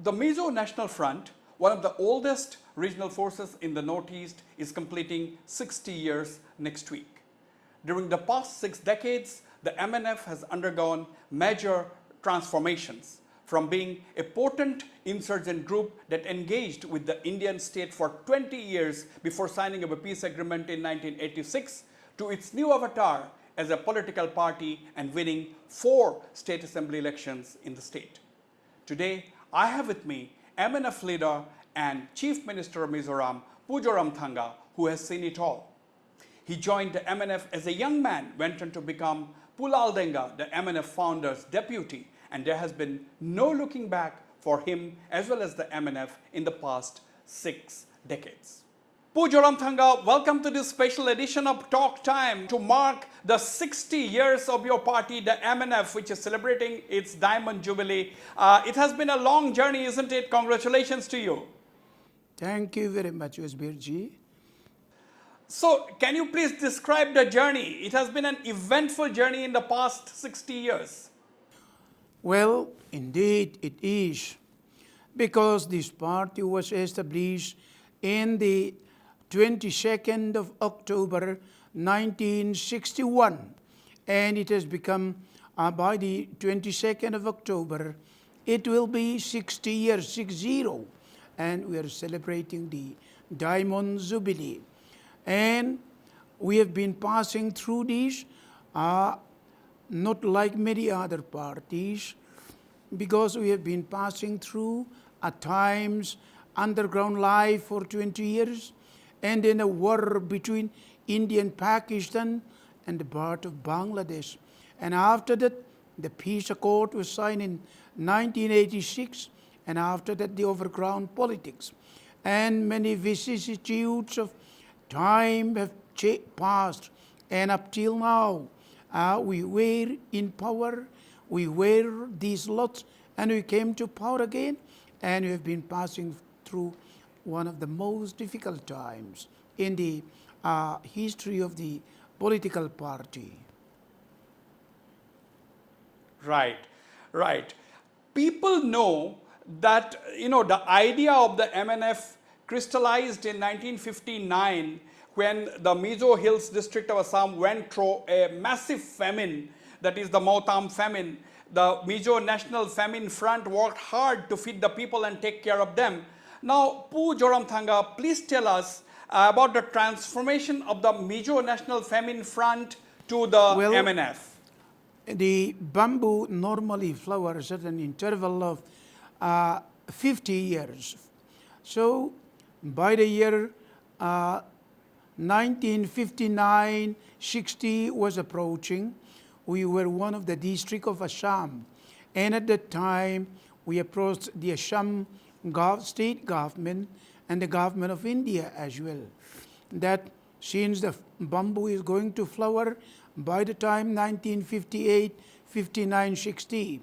The Mizo National Front, one of the oldest regional forces in the Northeast, is completing 60 years next week. During the past 6 decades, the MNF has undergone major transformations, from being a potent insurgent group that engaged with the Indian state for 20 years before signing a peace agreement in 1986 to its new avatar as a political party and winning 4 state assembly elections in the state. Today, I have with me MNF leader and Chief Minister of Mizoram, Zoramthanga, who has seen it all. He joined the MNF as a young man, went on to become Pulaldenga, the MNF founder's deputy, and there has been no looking back for him as well as the MNF in the past 6 decades. Zoramthanga, welcome to this special edition of Talk Time to mark the 60 years of your party, the MNF, which is celebrating its Diamond Jubilee. It has been a long journey, isn't it? Congratulations to you. Thank you very much, Wasbir ji. So, can you please describe the journey? It has been an eventful journey in the past 60 years. Well, indeed it is, because this party was established in the 22nd of October 1961, and it has become, by the 22nd of October, it will be 60 years, 60, and we are celebrating the Diamond Jubilee. And we have been passing through these, not like many other parties, because we have been passing through at times underground life for 20 years, and then a war between India and Pakistan and the part of Bangladesh. And after that, the peace accord was signed in 1986, and after that the overground politics. And many vicissitudes of time have passed, and up till now, we were in power, we were these lots, and we came to power again, and we have been passing through one of the most difficult times in the history of the political party. Right, right. People know that, the idea of the MNF crystallized in 1959 when the Mizo Hills district of Assam went through a massive famine, that is the Mautam famine. The Mizo National Famine Front worked hard to feed the people and take care of them. Now, Zoramthanga, please tell us about the transformation of the Mizo National Famine Front to the MNF. The bamboo normally flowers at an interval of 50 years. So, by the year 1959-60 was approaching, we were one of the district of Assam. And at that time, we approached the Assam state government and the government of India as well, that since the bamboo is going to flower by the time 1958, 59, 60,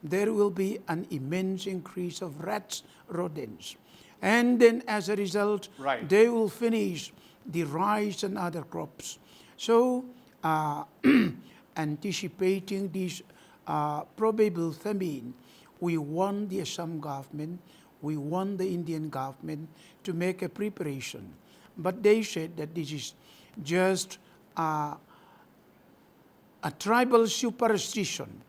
there will be an immense increase of rats, rodents. And then as a result, they will finish the rice and other crops. So, anticipating this probable famine, we want the Assam government, we want the Indian government to make a preparation. But they said that this is just a tribal superstition.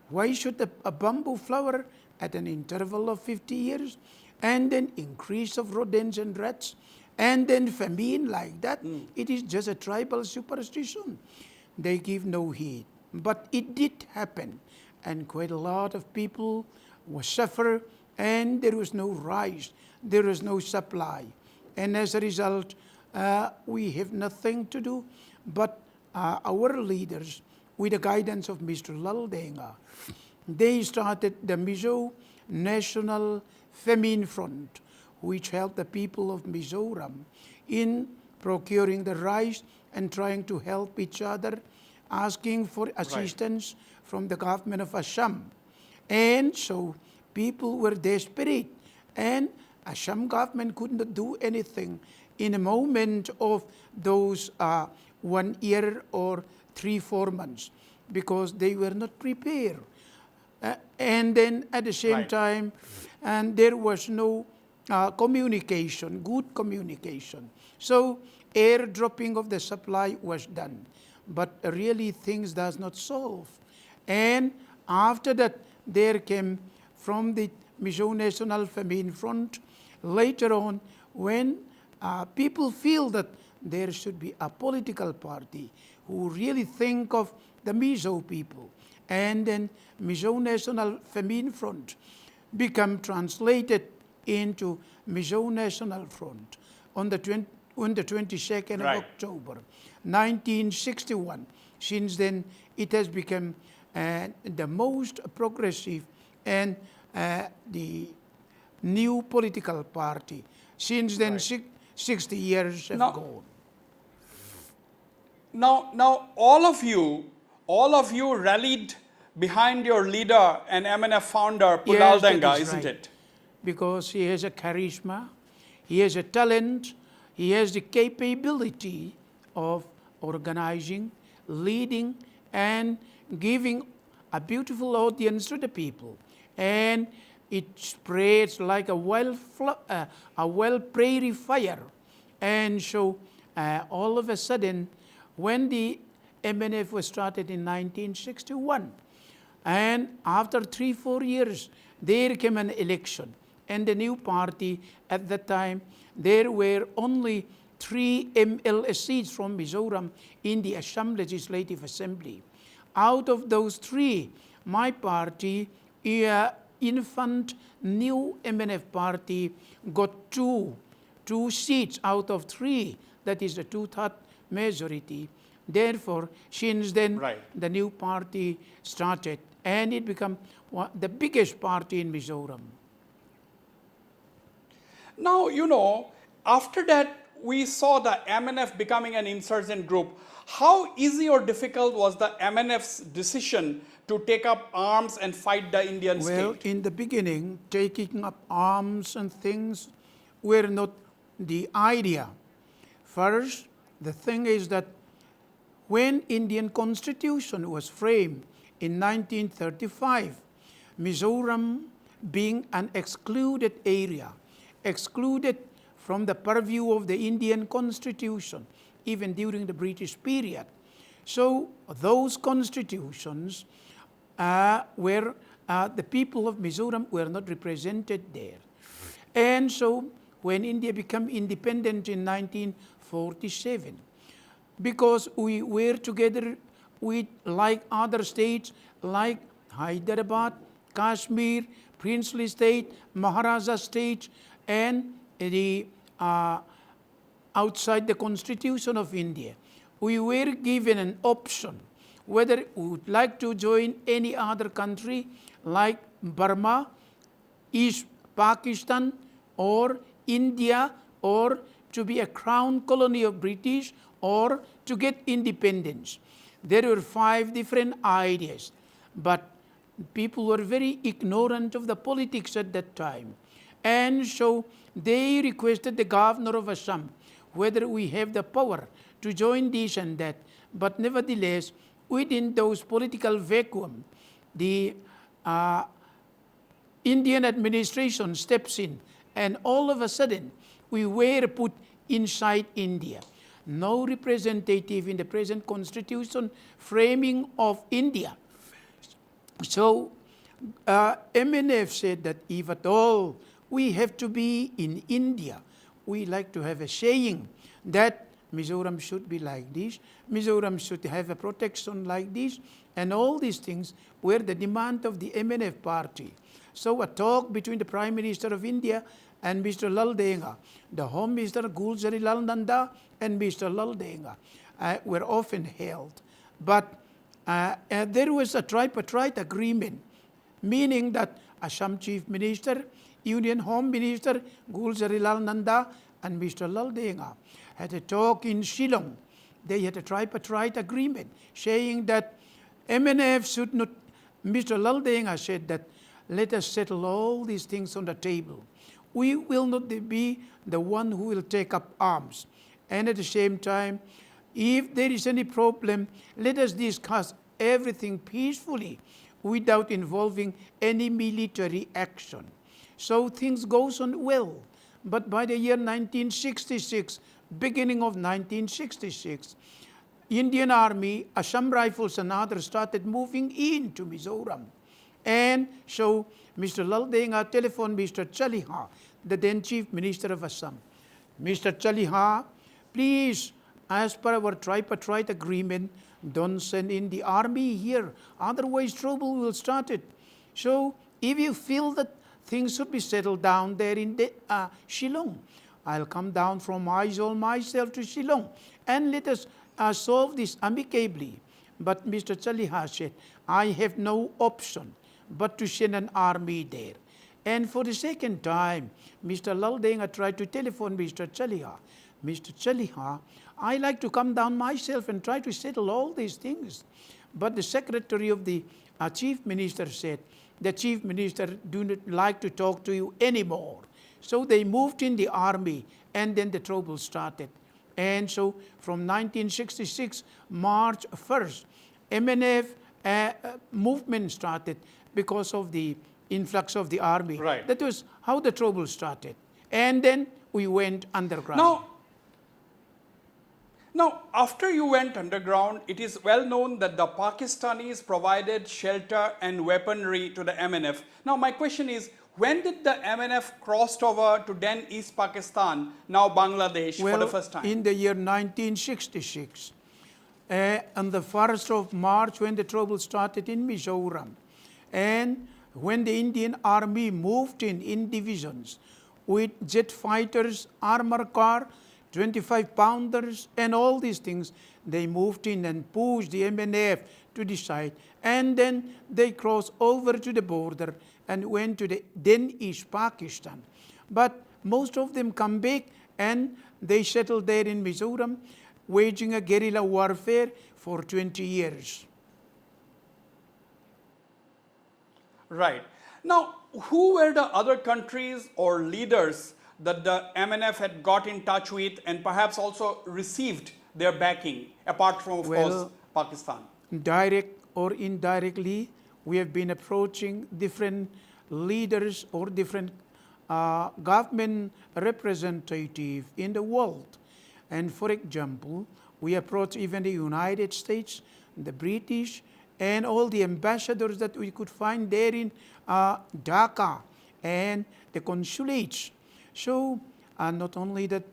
Why should a bamboo flower at an interval of 50 years and then increase of rodents and rats and then famine like that? It is just a tribal superstition. They give no heed. But it did happen, and quite a lot of people were suffer, and there was no rice, there was no supply. And as a result, we have nothing to do, but our leaders, with the guidance of Mr. Laldenga, they started the Mizo National Famine Front, which helped the people of Mizoram in procuring the rice and trying to help each other, asking for assistance from the government of Assam. And so people were desperate, and Assam government could not do anything in a moment of those 1 year or 3-4 months, because they were not prepared. And then at the same Right. time, and there was no communication, good communication. So airdropping of the supply was done, but really things does not solve. And after that, there came from the Mizo National Famine Front, later on, when people feel that there should be a political party who really think of the Mizo people. And then Mizo National Famine Front become translated into Mizo National Front on the 22nd Right. of October 1961. Since then, it has become the most progressive and the new political party. Since then, Right. 60 years have Now- gone. Now, all of you rallied behind your leader and MNF founder, Yes, that Pudaldanga, is isn't right. it? Because he has a charisma, he has a talent, he has the capability of organizing, leading, and giving a beautiful audience to the people. And it spreads like a wild prairie fire. And so all of a sudden, when the MNF was started in 1961, and after 3-4 years, there came an election. And the new party at that time, there were only 3 MLS seats from Mizoram in the Assam Legislative Assembly. Out of those 3, my party, infant new MNF party, got 2 seats out of 3. That is a 2/3 majority. Therefore, since then, Right. the new party started, and it became the biggest party in Mizoram. Now, after that, we saw the MNF becoming an insurgent group. How easy or difficult was the MNF's decision to take up arms and fight the Indian Well, state? in the beginning, taking up arms and things were not the idea. First, the thing is that when Indian Constitution was framed in 1935, Mizoram being an excluded area, excluded from the purview of the Indian Constitution, even during the British period. So those constitutions where the people of Mizoram were not represented there. And so when India became independent in 1947, because we were together with like other states like Hyderabad, Kashmir, Princely State, Maharaja State, and the outside the Constitution of India, we were given an option whether we would like to join any other country like Burma, East Pakistan, or India, or to be a crown colony of British, or to get independence. There were 5 different ideas, but people were very ignorant of the politics at that time. And so they requested the governor of Assam whether we have the power to join this and that. But nevertheless, within those political vacuum, the Indian administration steps in, and all of a sudden, we were put inside India. No representative in the present constitution framing of India. So MNF said that if at all we have to be in India, we like to have a saying that Mizoram should be like this, Mizoram should have a protection like this, and all these things were the demand of the MNF party. So a talk between the Prime Minister of India and Mr. Laldenga, the Home Minister Gulzarilal Nanda and Mr. Laldenga were often held. But there was a tripartite agreement, meaning that Assam Chief Minister, Union Home Minister Gulzarilal Nanda and Mr. Laldenga had a talk in Shillong. They had a tripartite agreement saying that MNF should not, Mr. Laldenga said that let us settle all these things on the table. We will not be the one who will take up arms. And at the same time, if there is any problem, let us discuss everything peacefully without involving any military action. So things goes on well. But by the year 1966, beginning of 1966, Indian Army, Assam Rifles and others started moving into Mizoram. And so Mr. Laldenga telephoned Mr. Chaliha, the then Chief Minister of Assam. Mr. Chaliha, please, as per our tripartite agreement, don't send in the army here, otherwise trouble will start it. So if you feel that things should be settled down there in Shillong, I'll come down from Aizawl myself to Shillong and let us solve this amicably. But Mr. Chaliha said, I have no option but to send an army there. And for the second time, Mr. Laldenga tried to telephone Mr. Chaliha. Mr. Chaliha, I like to come down myself and try to settle all these things. But the secretary of the chief minister said, the chief minister do not like to talk to you anymore. So they moved in the army and then the trouble started. And so from 1966, March 1st, MNF movement started because of the influx of the army. Right. That was how the trouble started. And then we went underground. Now, after you went underground, it is well known that the Pakistanis provided shelter and weaponry to the MNF. Now, my question is, when did the MNF crossed over to then East Pakistan, now Bangladesh, for the first time? In the year 1966, on the 1st of March, when the trouble started in Mizoram, and when the Indian Army moved in divisions with jet fighters, armor car, 25-pounders, and all these things, they moved in and pushed the MNF to the side. And then they crossed over to the border and went to the then East Pakistan. But most of them come back and they settled there in Mizoram, waging a guerrilla warfare for 20 years. Right. Now, who were the other countries or leaders that the MNF had got in touch with and perhaps also received their backing, apart from, of course, Pakistan? Direct or indirectly, we have been approaching different leaders or different government representatives in the world. And for example, we approached even the United States, the British, and all the ambassadors that we could find there in Dhaka and the consulates. So not only that,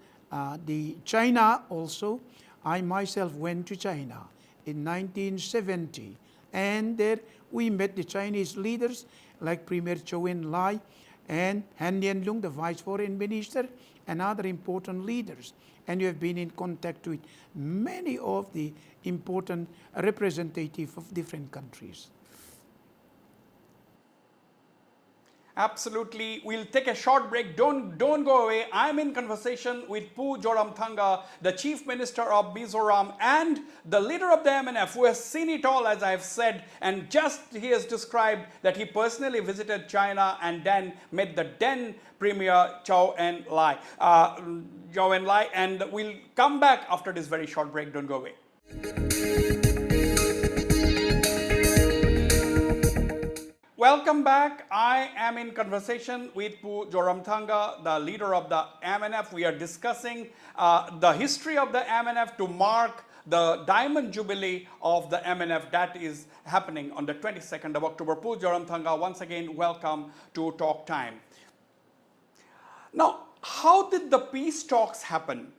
the China also, I myself went to China in 1970, and there we met the Chinese leaders like Premier Zhou Enlai and Han Lianlong, the Vice Foreign Minister, and other important leaders. And you have been in contact with many of the important representatives of different countries. Absolutely. We'll take a short break. Don't go away. I'm in conversation with Pu Zoramthanga, the Chief Minister of Mizoram and the leader of the MNF, who has seen it all, as I've said, and just he has described that he personally visited China and then met the then Premier Zhou Enlai. And we'll come back after this very short break. Don't go away. Welcome back. I am in conversation with Pu Zoramthanga, the leader of the MNF. We are discussing the history of the MNF to mark the Diamond Jubilee of the MNF that is happening on the 22nd of October. Pu Zoramthanga, once again, welcome to Talk Time. Now, how did the peace talks happen?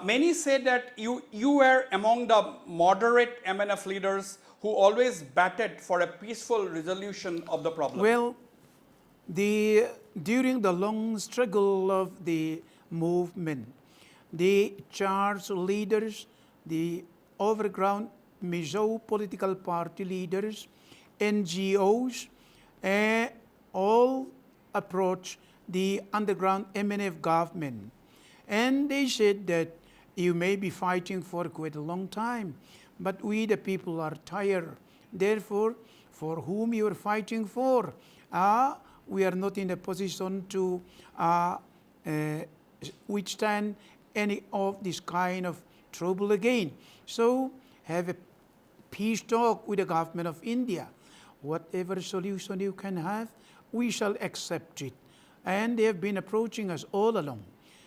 Many say that you were among the moderate MNF leaders who always batted for a peaceful resolution of the problem. Well, during the long struggle of the movement, the charged leaders, the overground Mizo political party leaders, NGOs, all approached the underground MNF government. And they said that you may be fighting for quite a long time, but we the people are tired. Therefore, for whom you are fighting for, we are not in a position to withstand any of this kind of trouble again. So have a peace talk with the government of India. whatever solution you can have, we shall accept it. And they have been approaching us all along.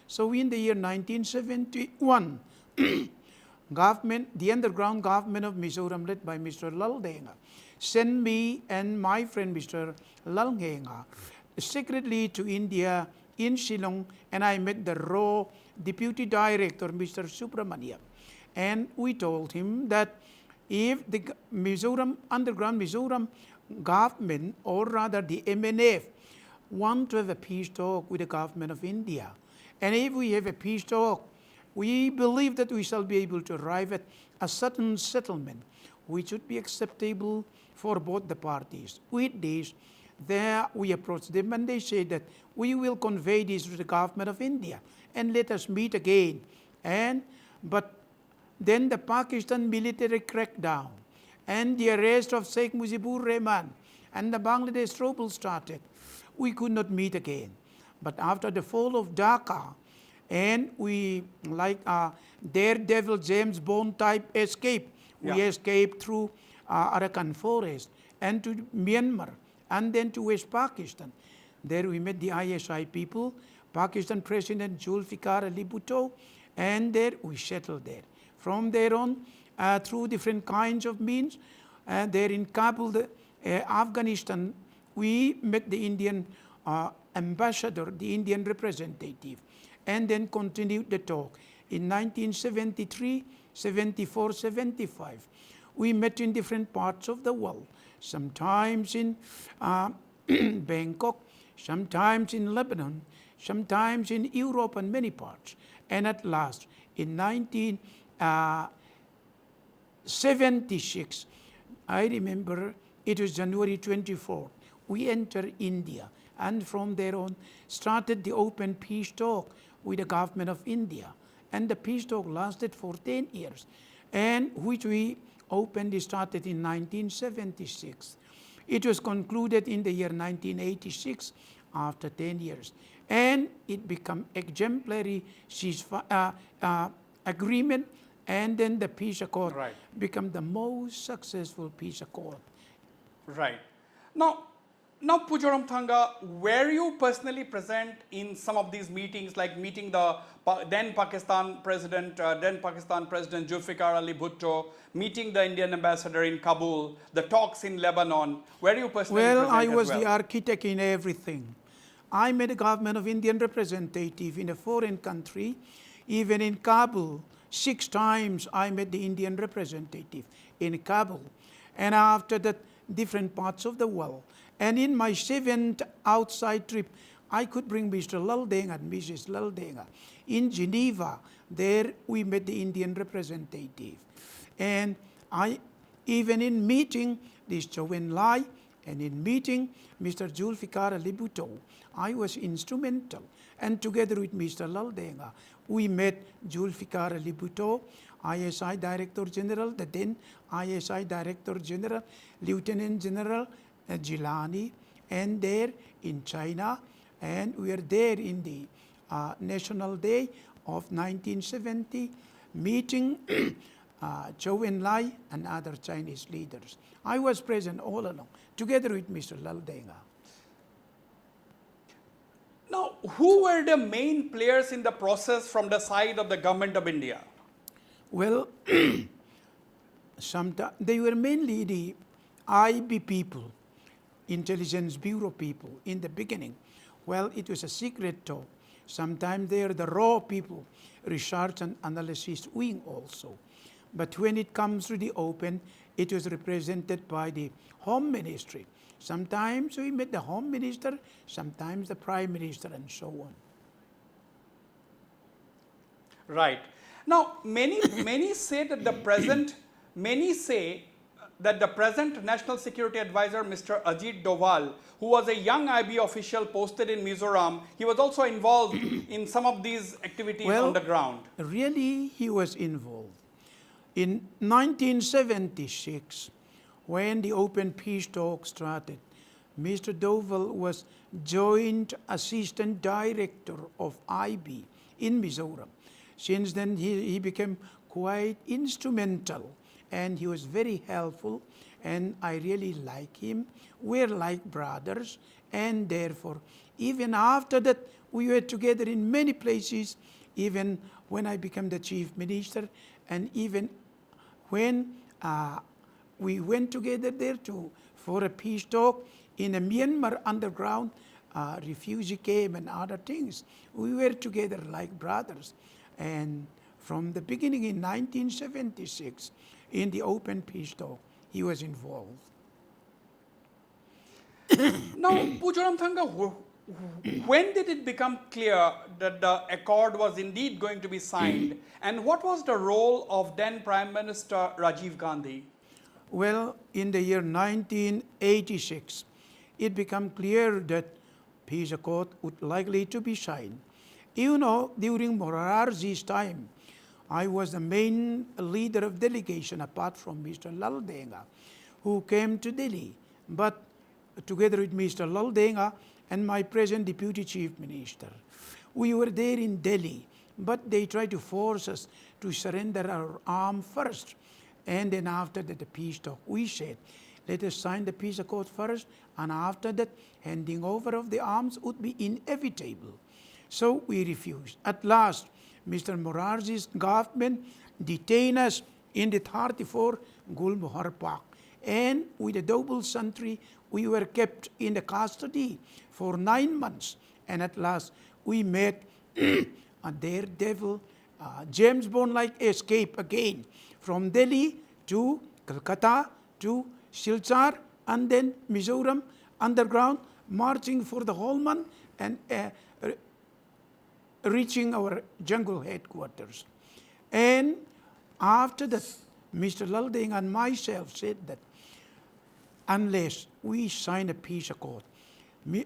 So in the year 1971, the underground government of Mizoram, led by Mr. Laldenga, sent me and my friend Mr. Laldenga secretly to India in Shillong, and I met the raw deputy director, Mr. Subramaniam. And we told him that if the underground Mizoram government, or rather the MNF, want to have a peace talk with the government of India, and if we have a peace talk, we believe that we shall be able to arrive at a certain settlement which would be acceptable for both the parties. With this, there we approached them and they said that we will convey this to the government of India and let us meet again. But then the Pakistan military crackdown and the arrest of Sheikh Mujibur Rahman and the Bangladesh trouble started. We could not meet again. But after the fall of Dhaka, and we, like daredevil James Bond type escape, we escaped through Arakan forest and to Myanmar and then to West Pakistan. There we met the ISI people, Pakistan President Zulfikar Ali Bhutto, and there we settled there. From there on, through different kinds of means, there in Kabul, Afghanistan, we met the Indian ambassador, the Indian representative, and then continued the talk. In 1973, 74, 75, we met in different parts of the world, sometimes in Bangkok, sometimes in Lebanon, sometimes in Europe and many parts. And at last, in 1976, I remember it was January 24th, we entered India, and from there on started the open peace talk with the government of India. And the peace talk lasted for 10 years, and which we openly started in 1976. It was concluded in the year 1986 after 10 years. And it became exemplary agreement, and then the peace accord became the most successful peace accord. Right. Now, Zoramthanga, were you personally present in some of these meetings, like meeting the then Pakistan President Zulfikar Ali Bhutto, meeting the Indian ambassador in Kabul, the talks in Lebanon? Were you personally present I was as well? the architect in everything. I met a government of Indian representative in a foreign country. Even in Kabul, 6 times I met the Indian representative in Kabul. And after that, different parts of the world. And in my 7th outside trip, I could bring Mr. Laldenga and Mrs. Laldenga. In Geneva, there we met the Indian representative. And even in meeting this Zhou Enlai and in meeting Mr. Zulfikar Ali Bhutto, I was instrumental. And together with Mr. Laldenga, we met Zulfikar Ali Bhutto, ISI Director General, the then ISI Director General, Lieutenant General Gilani, and there in China, and we were there in the National Day of 1970, meeting Zhou Enlai and other Chinese leaders. I was present all along, together with Mr. Laldenga. Now, who were the main players in the process from the side of the government of India? Well, they were mainly the IB people, Intelligence Bureau people in the beginning. Well, it was a secret talk. Sometimes they are the raw people, research and analysis wing also. But when it comes to the open, it was represented by the Home Ministry. Sometimes we met the Home Minister, sometimes the Prime Minister, and so on. Right. Now, many say that the present National Security Advisor, Mr. Ajit Doval, who was a young IB official posted in Mizoram, he was also involved in some of these activities on the ground. Really, he was involved. In 1976, when the open peace talk started, Mr. Doval was Joint Assistant Director of IB in Mizoram. Since then, he became quite instrumental and he was very helpful, and I really like him. We're like brothers, and therefore, even after that, we were together in many places, even when I became the chief minister, and even when we went together there for a peace talk in a Myanmar underground, refugee camp and other things. We were together like brothers. And from the beginning in 1976, in the open peace talk, he was involved. Now, Zoramthanga, when did it become clear that the accord was indeed going to be signed, and what was the role of then Prime Minister Rajiv Gandhi? Well, in the year 1986, it became clear that peace accord would likely to be signed. You know, during Morarji's time, I was the main leader of delegation apart from Mr. Laldenga, who came to Delhi. But together with Mr. Laldenga and my present deputy chief minister, we were there in Delhi, but they tried to force us to surrender our arms first. And then after that, the peace talk, we said, let us sign the peace accord first, and after that, handing over of the arms would be inevitable. So we refused. At last, Mr. Morarji's government detained us in the 34 Gulmohar Park. And with a double sentry, we were kept in the custody for 9 months. And at last, we met a daredevil, James Bond-like escape again from Delhi to Calcutta to Silchar and then Mizoram underground, marching for the whole month and reaching our jungle headquarters. And after that, Mr. Laldeng and myself said that unless we sign a peace accord,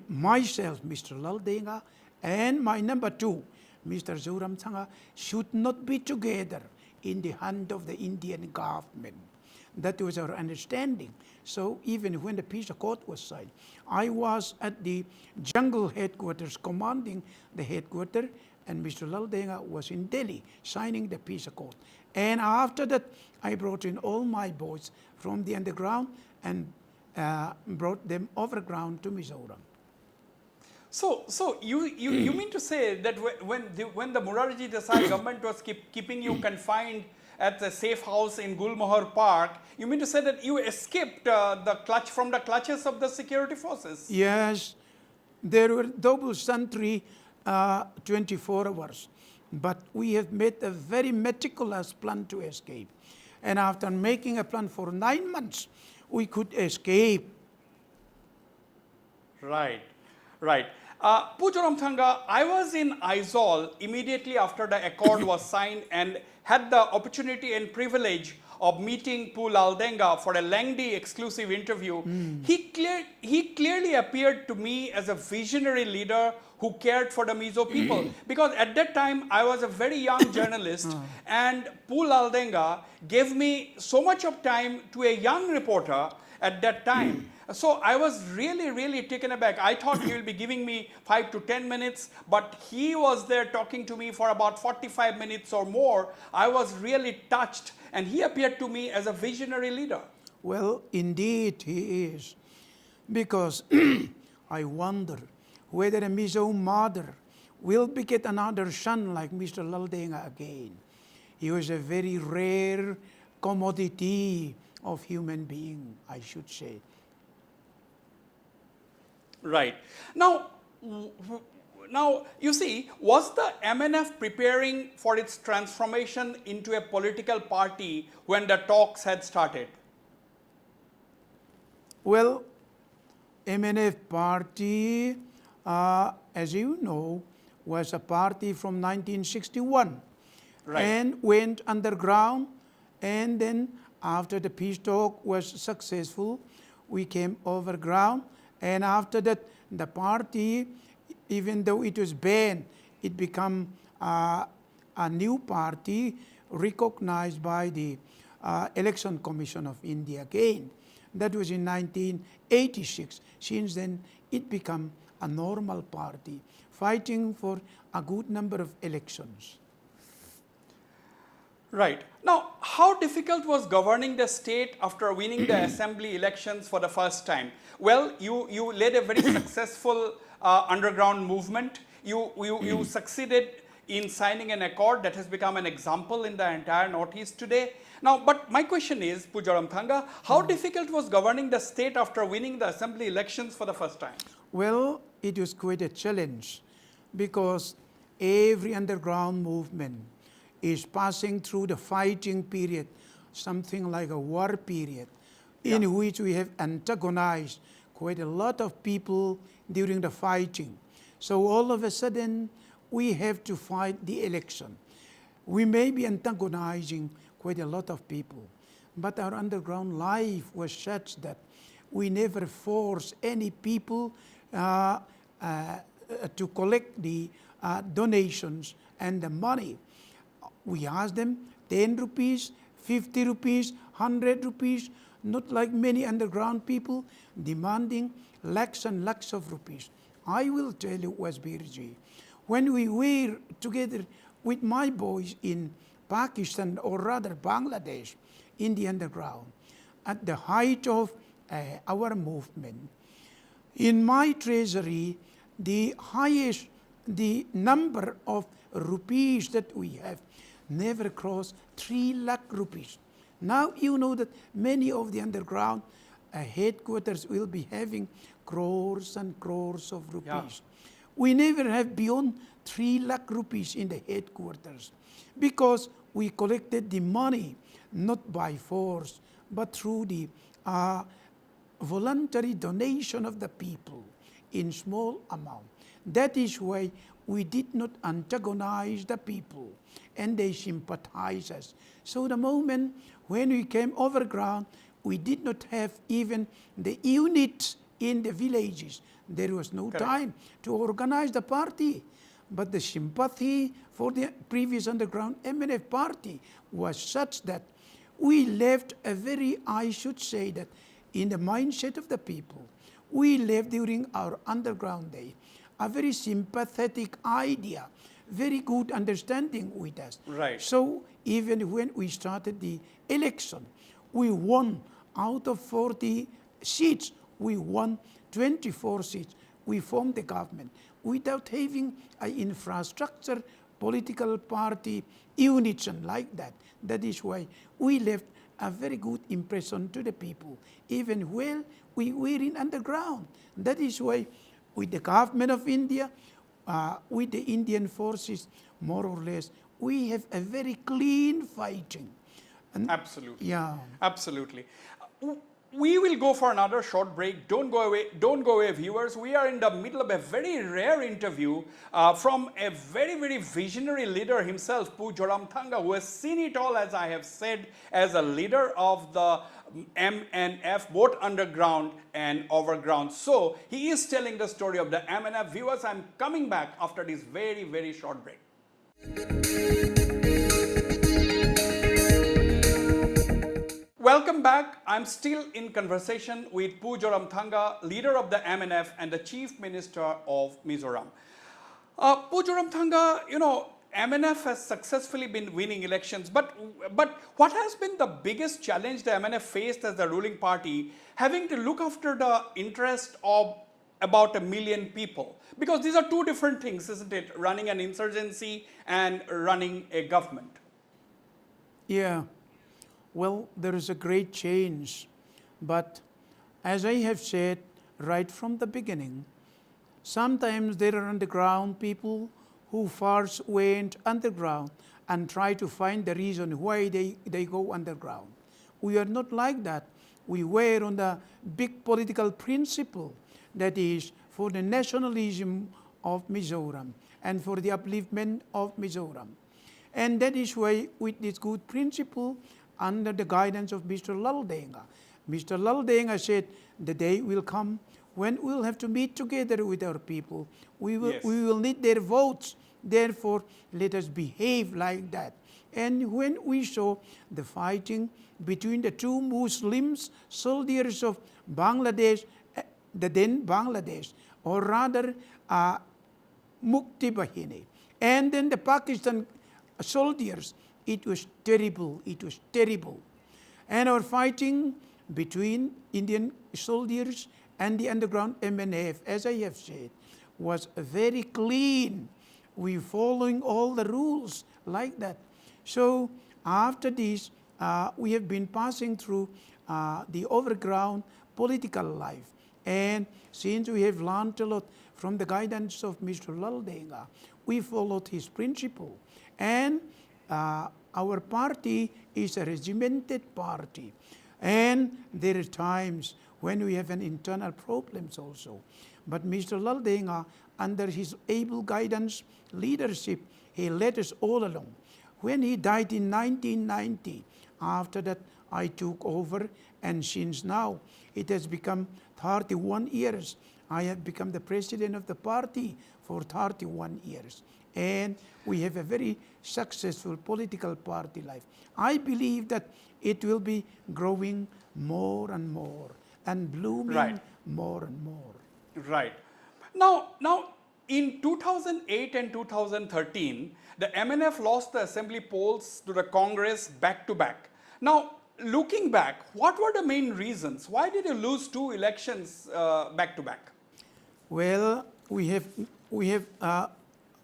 myself, Mr. Laldenga, and my number 2, Mr. Zoramthanga, should not be together in the hand of the Indian government. That was our understanding. So even when the peace accord was signed, I was at the jungle headquarters commanding the headquarters, and Mr. Laldenga was in Delhi signing the peace accord. And after that, I brought in all my boys from the underground and brought them overground to Mizoram. So you mean to say that when the Morarji Desai government was keeping you confined at the safe house in Gulmohar Park, you mean to say that you escaped from the clutches of the security forces? Yes, there were double sentry 24 hours, but we have made a very meticulous plan to escape. And after making a plan for 9 months, we could escape. Right. Zoramthanga, I was in Aizawl immediately after the accord was signed and had the opportunity and privilege of meeting Pu Laldenga for a lengthy exclusive interview. He clearly appeared to me as a visionary leader who cared for the Mizo people. Because at that time, I was a very young journalist, and Pu Laldenga gave me so much of time to a young reporter at that time. So I was really taken aback. I thought he will be giving me 5 to 10 minutes, but he was there talking to me for about 45 minutes or more. I was really touched, and he appeared to me as a visionary leader. Well, indeed he is. Because I wonder whether a Mizo mother will beget another son like Mr. Laldenga again. He was a very rare commodity of human being, I should say. Right. Now, you see, was the MNF preparing for its transformation into a political party when the talks had started? Well, MNF party, as you know, was a party from 1961. Right. And went underground, and then after the peace talk was successful, we came overground. And after that, the party, even though it was banned, it became a new party recognized by the Election Commission of India again. That was in 1986. Since then, it became a normal party, fighting for a good number of elections. Right. Now, how difficult was governing the state after winning the assembly elections for the first time? Well, you led a very successful underground movement. You succeeded in signing an accord that has become an example in the entire Northeast today. Now, but my question is, Zoramthanga, how difficult was governing the state after winning the assembly elections for the first time? Well, it was quite a challenge because every underground movement is passing through the fighting period, something like a war period, in which we have antagonized quite a lot of people during the fighting. So all of a sudden, we have to fight the election. We may be antagonizing quite a lot of people, but our underground life was such that we never forced any people to collect the donations and the money. We asked them 10 rupees, 50 rupees, 100 rupees, not like many underground people demanding lakhs and lakhs of rupees. I will tell you, Wasbir, when we were together with my boys in Pakistan, or rather Bangladesh, in the underground, at the height of our movement, in my treasury, the highest, the number of rupees that we have never crossed 3 lakh rupees. Now you know that many of the underground headquarters will be having crores and crores of rupees. Yeah. We never have beyond 3 lakh rupees in the headquarters because we collected the money not by force but through the voluntary donation of the people in small amount. That is why we did not antagonize the people and they sympathize us. So the moment when we came overground, we did not have even the units in the villages. There was no time to organize the party. But the sympathy for the previous underground MNF party was such that we left a very, I should say that, in the mindset of the people, we left during our underground day a very sympathetic idea, very good understanding with us. Right. So even when we started the election, we won out of 40 seats, we won 24 seats. We formed the government without having an infrastructure, political party, units and like that. That is why we left a very good impression to the people, even while we were in underground. That is why with the government of India, with the Indian forces, more or less, we have a very clean fighting. And absolutely. Yeah. Absolutely. We will go for another short break. Don't go away, viewers. We are in the middle of a very rare interview from a very, very visionary leader himself, Zoramthanga, who has seen it all, as I have said, as a leader of the MNF, both underground and overground. So he is telling the story of the MNF. Viewers, I'm coming back after this very, very short break. Welcome back. I'm still in conversation with Zoramthanga, leader of the MNF and the Chief Minister of Mizoram. Zoramthanga, you know, MNF has successfully been winning elections, but what has been the biggest challenge the MNF faced as the ruling party, having to look after the interest of about 1 million people? Because these are two different things, isn't it? Running an insurgency and running a government. Yeah. Well, there is a great change, but as I have said right from the beginning, sometimes there are underground people who first went underground and try to find the reason why they go underground. We are not like that. We were on the big political principle, that is for the nationalism of Mizoram and for the upliftment of Mizoram. And that is why with this good principle, under the guidance of Mr. Laldenga. Mr. Laldenga said the day will come when we'll have to meet together with our people. We will need their votes. Therefore, let us behave like that. And when we saw the fighting between the two Muslims soldiers of Bangladesh, the then Bangladesh, or rather Mukti Bahini, and then the Pakistan soldiers It was terrible. It was terrible. And our fighting between Indian soldiers and the underground MNF, as I have said, was very clean. We following all the rules like that. So after this, we have been passing through the overground political life. And since we have learned a lot from the guidance of Mr. Laldenga, we followed his principle. And our party is a regimented party. And there are times when we have an internal problems also. But Mr. Laldenga, under his able guidance, leadership, he led us all along. When he died in 1990, after that I took over, and since now it has become 31 years. I have become the president of the party for 31 years. And we have a very successful political party life. I believe that it will be growing more and more and blooming more and more. Right. Now, in 2008 and 2013, the MNF lost the assembly polls to the Congress back to back. Now, looking back, what were the main reasons? Why did you lose 2 elections back to back? Well, we have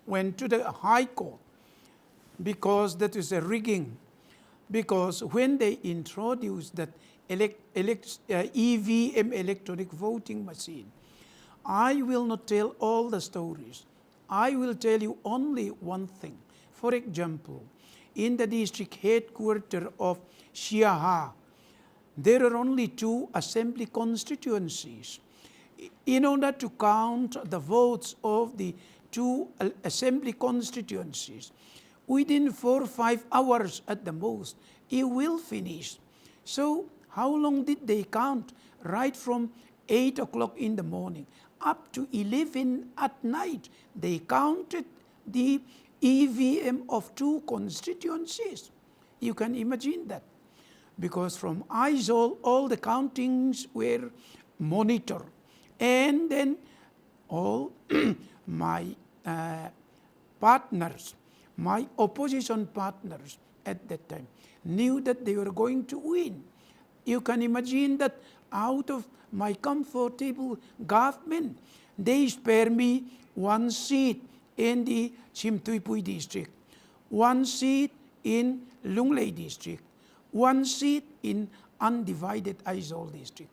went to the High Court because that is a rigging. Because when they introduced that EVM electronic voting machine, I will not tell all the stories. I will tell you only one thing. For example, in the district headquarters of Shiaha, there are only 2 assembly constituencies. In order to count the votes of the 2 assembly constituencies, within 4 or 5 hours at the most, it will finish. So how long did they count? Right from 8 o'clock in the morning up to 11 at night. They counted the EVM of 2 constituencies. You can imagine that. Because from ISOL, all the countings were monitored. And then all my partners, my opposition partners at that time, knew that they were going to win. You can imagine that out of my comfortable government, they spare me 1 seat in the Chimtuipui district, 1 seat in Lunglei district, 1 seat in undivided Aizawl district.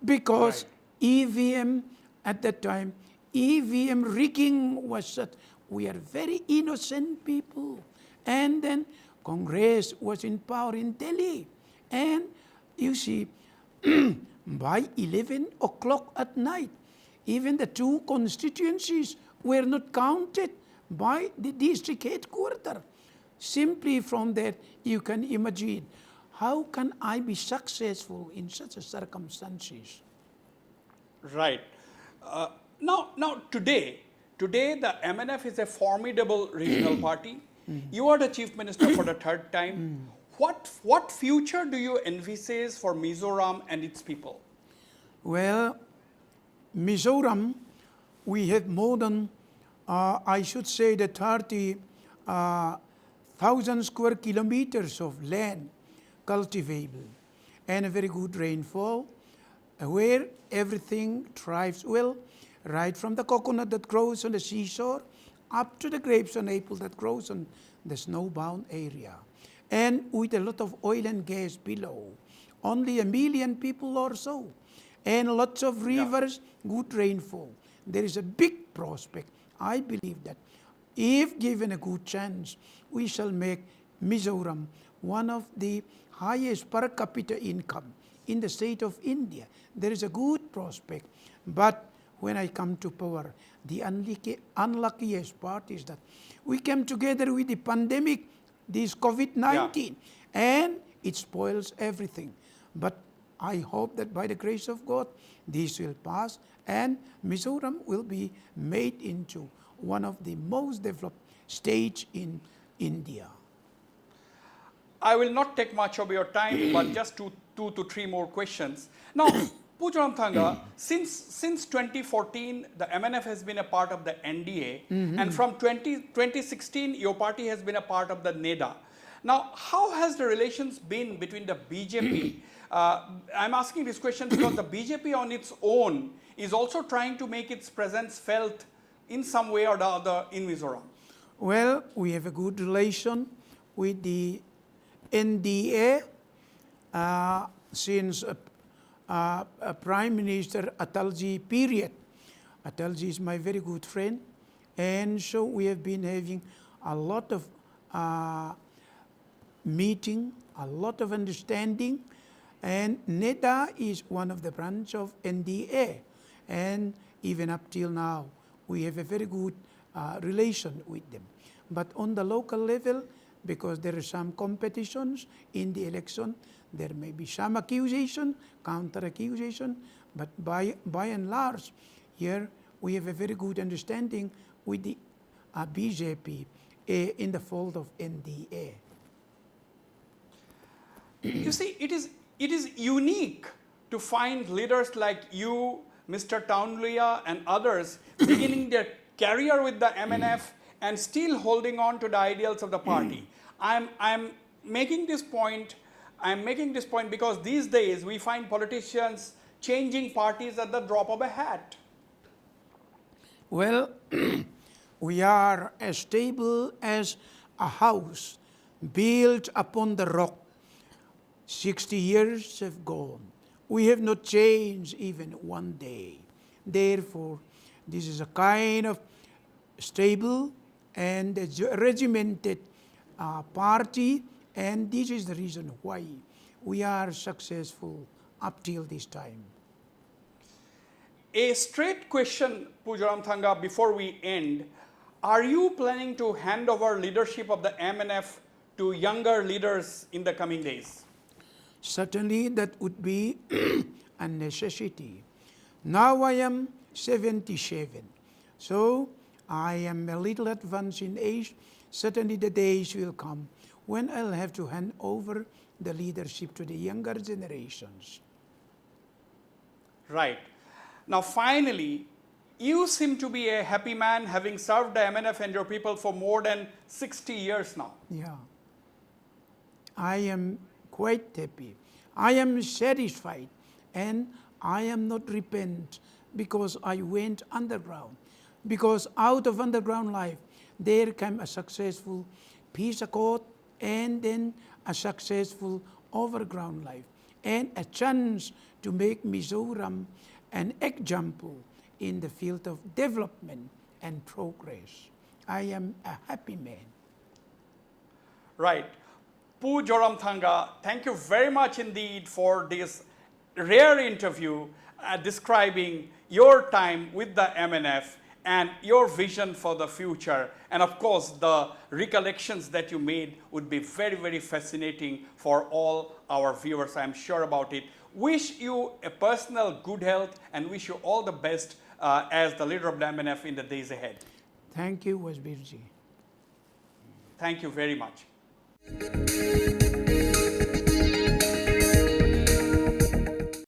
Because EVM at that time, EVM rigging was such, we are very innocent people. And then Congress was in power in Delhi. And you see, by 11 o'clock at night, even the 2 constituencies were not counted by the district headquarters. Simply from that, you can imagine, how can I be successful in such a circumstances? Right. Now today the MNF is a formidable regional party. You are the Chief Minister for the 3rd time. What future do you envisage for Mizoram and its people? Well, Mizoram, we have more than, I should say, the 30,000 square kilometers of land cultivable and a very good rainfall, where everything thrives well, right from the coconut that grows on the seashore up to the grapes and apple that grows on the snowbound area. And with a lot of oil and gas below, only 1 million people or so, and lots of rivers, good rainfall. There is a big prospect. I believe that if given a good chance, we shall make Mizoram one of the highest per capita income in the state of India. There is a good prospect. But when I come to power, the unluckiest part is that we came together with the pandemic, this COVID-19, and it spoils everything. But I hope that by the grace of God, this will pass and Mizoram will be made into one of the most developed states in India. I will not take much of your time, but just 2 to 3 more questions. Now, Zoramthanga, since 2014, the MNF has been a part of the NDA, and from 2016, your party has been a part of the NEDA. Now, how has the relations been between the BJP? I'm asking this question because the BJP on its own is also trying to make its presence felt in some way or the other in Mizoram. Well, we have a good relation with the NDA since Prime Minister Atalji period. Atalji is my very good friend, and so we have been having a lot of meeting, a lot of understanding, and NEDA is one of the branch of NDA, and even up till now we have a very good relation with them. But on the local level, because there are some competitions in the election, there may be some accusation, counter accusation, but by and large, here we have a very good understanding with the BJP in the fold of NDA. You see, it is unique to find leaders like you, Mr. Townlea, and others beginning their career with the MNF and still holding on to the ideals of the party. I'm making this point because these days we find politicians changing parties at the drop of a hat. Well, we are as stable as a house built upon the rock. 60 years have gone. We have not changed even one day. Therefore, this is a kind of stable and regimented party, and this is the reason why we are successful up till this time. A straight question, Zoramthanga, before we end. Are you planning to hand over leadership of the MNF to younger leaders in the coming days? Certainly that would be a necessity. Now I am 77, so I am a little advanced in age. Certainly the days will come when I'll have to hand over the leadership to the younger generations. Right. Now finally, you seem to be a happy man, having served the MNF and your people for more than 60 years now. Yeah. I am quite happy. I am satisfied, and I am not repent because I went underground. Because out of underground life, there came a successful peace accord, and then a successful overground life, and a chance to make Mizoram an example in the field of development and progress. I am a happy man. Right. Zoramthanga, thank you very much indeed for this rare interview describing your time with the MNF and your vision for the future. And of course, the recollections that you made would be very, very fascinating for all our viewers. I'm sure about it. Wish you a personal good health and wish you all the best as the leader of the MNF in the days ahead. Thank you, Wasbirji. Thank you very much.